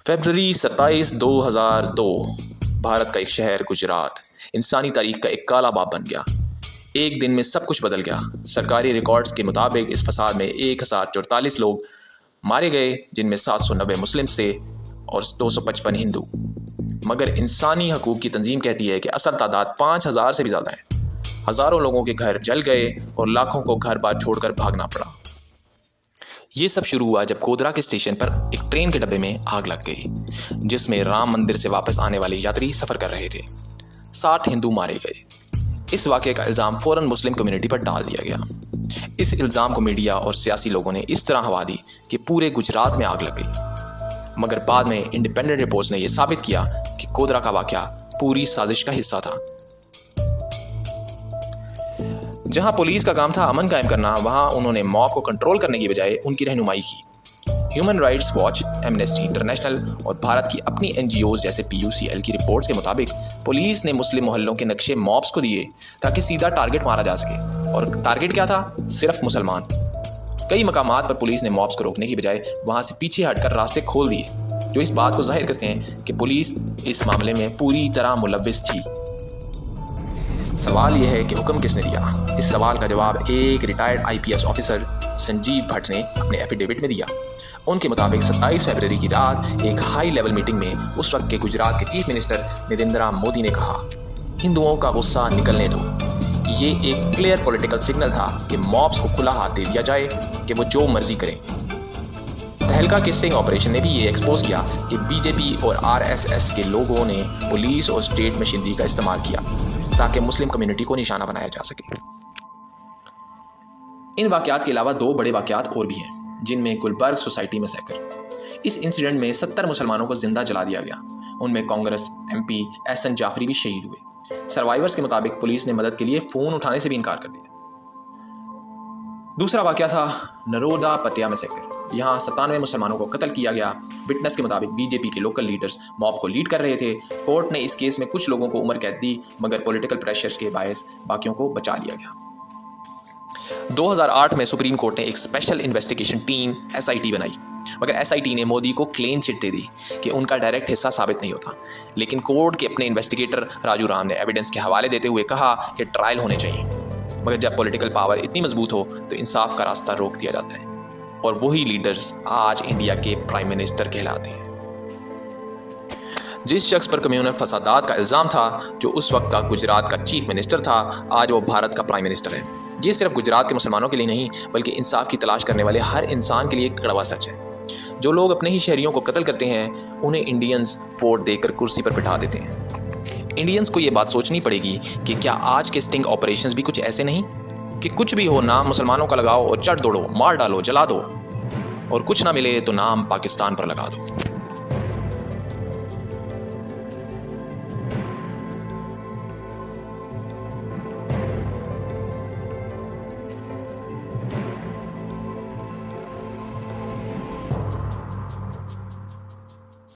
फरवरी 27, 2002 भारत का एक शहर गुजरात इंसानी तारीख का एक काला बाब बन गया। एक दिन में सब कुछ बदल गया। सरकारी रिकॉर्ड्स के मुताबिक इस फसाद में 1044 लोग मारे गए, जिनमें 790 मुस्लिम थे और 255 हिंदू। मगर इंसानी हकूक़ की तंजीम कहती है कि असल तादाद 5000 से भी ज़्यादा है। हज़ारों लोगों के घर जल गए और लाखों को घर बार छोड़कर भागना पड़ा। ये सब शुरू हुआ जब गोधरा के स्टेशन पर एक ट्रेन के डब्बे में आग लग गई, जिसमें राम मंदिर से वापस आने वाले यात्री सफ़र कर रहे थे। 60 हिंदू मारे गए। इस वाक़े का इल्ज़ाम फ़ौरन मुस्लिम कम्युनिटी पर डाल दिया गया। इस इल्ज़ाम को मीडिया और सियासी लोगों ने इस तरह हवा दी कि पूरे गुजरात में आग लग गई। मगर बाद में इंडिपेंडेंट रिपोर्ट्स ने यह साबित किया कि गोधरा का वाक़या पूरी साजिश का हिस्सा था। जहां पुलिस का काम था अमन कायम करना, वहां उन्होंने मॉब को कंट्रोल करने की बजाय उनकी रहनुमाई की। Human rights watch, amnesty international और भारत की अपनी एनजीओज जैसे PUCL की रिपोर्ट्स के मुताबिक पुलिस ने मुस्लिम मोहल्लों के नक्शे मॉब्स को दिए ताकि सीधा टारगेट मारा जा सके। और टारगेट क्या था? सिर्फ मुसलमान। कई मकामात पर पुलिस ने मॉब्स को रोकने की बजाय वहां से पीछे हटकर रास्ते खोल दिए, जो इस बात को जाहिर करते हैं कि पुलिस इस मामले में पूरी तरह मुलव्विस थी। सवाल यह है कि हुक्म किसने दिया? इस सवाल का जवाब एक retired IPS officer Sanjeev Bhatt ने अपने एफिडेविट में दिया। उनके मुताबिक 27 फरवरी की रात एक हाई लेवल मीटिंग में उस वक्त के गुजरात के चीफ मिनिस्टर नरेंद्र मोदी ने कहा, हिंदुओं का गुस्सा निकलने दो। ये एक क्लियर पॉलिटिकल सिग्नल था कि मॉब्स को खुला हाथ दे दिया जाए कि वो जो मर्जी करें। तहलका के स्टिंग ऑपरेशन ने भी ये एक्सपोज किया कि BJP और RSS के लोगों ने पुलिस और स्टेट मशीनरी का इस्तेमाल किया ताकि मुस्लिम कम्युनिटी को निशाना बनाया जा सके। इन वाक़यात के अलावा 2 बड़े वाक़यात और भी हैं, जिनमें गुलबर्ग सोसाइटी मैसेकर। इस इंसिडेंट में 70 मुसलमानों को जिंदा जला दिया गया। उनमें कांग्रेस MP एहसन जाफरी भी शहीद हुए। सर्वाइवर्स के मुताबिक पुलिस ने मदद के लिए फ़ोन उठाने से भी इनकार कर दिया। दूसरा वाक़या था नरोदा पटिया मैसेकर। यहाँ 97 मुसलमानों को कत्ल किया गया। विटनेस के मुताबिक BJP के लोकल लीडर्स मॉब को लीड कर रहे थे। कोर्ट ने इस केस में कुछ लोगों को उम्र कैद दी, मगर पॉलिटिकल प्रेशर्स के बायस बाकियों को बचा लिया गया। 2008 में सुप्रीम कोर्ट ने एक स्पेशल इन्वेस्टिगेशन टीम SIT बनाई, मगर SIT ने मोदी को क्लीन चिट दे दी कि उनका डायरेक्ट हिस्सा साबित नहीं होता। लेकिन कोर्ट के अपने इन्वेस्टिगेटर राजू राम ने एविडेंस के हवाले देते हुए कहा कि ट्रायल होने चाहिए। मगर जब पॉलिटिकल पावर इतनी मजबूत हो तो इंसाफ का रास्ता रोक दिया जाता है, और वही लीडर्स आज इंडिया के प्राइम मिनिस्टर कहलाते हैं। जिस शख्स पर कम्युनल फसादात का इल्ज़ाम था, जो उस वक्त का गुजरात का चीफ मिनिस्टर था, आज वो भारत का प्राइम मिनिस्टर है। ये सिर्फ गुजरात के मुसलमानों के लिए नहीं, बल्कि इंसाफ की तलाश करने वाले हर इंसान के लिए एक कड़वा सच है। जो लोग अपने ही शहरियों को कत्ल करते हैं, उन्हें इंडियंस वोट देकर कुर्सी पर बिठा देते हैं। इंडियंस को ये बात सोचनी पड़ेगी कि क्या आज के स्टिंग ऑपरेशंस भी कुछ ऐसे नहीं कि कुछ भी हो, नाम मुसलमानों का लगाओ और चढ़ दौड़ो, मार डालो, जला दो, और कुछ ना मिले तो नाम पाकिस्तान पर लगा दो।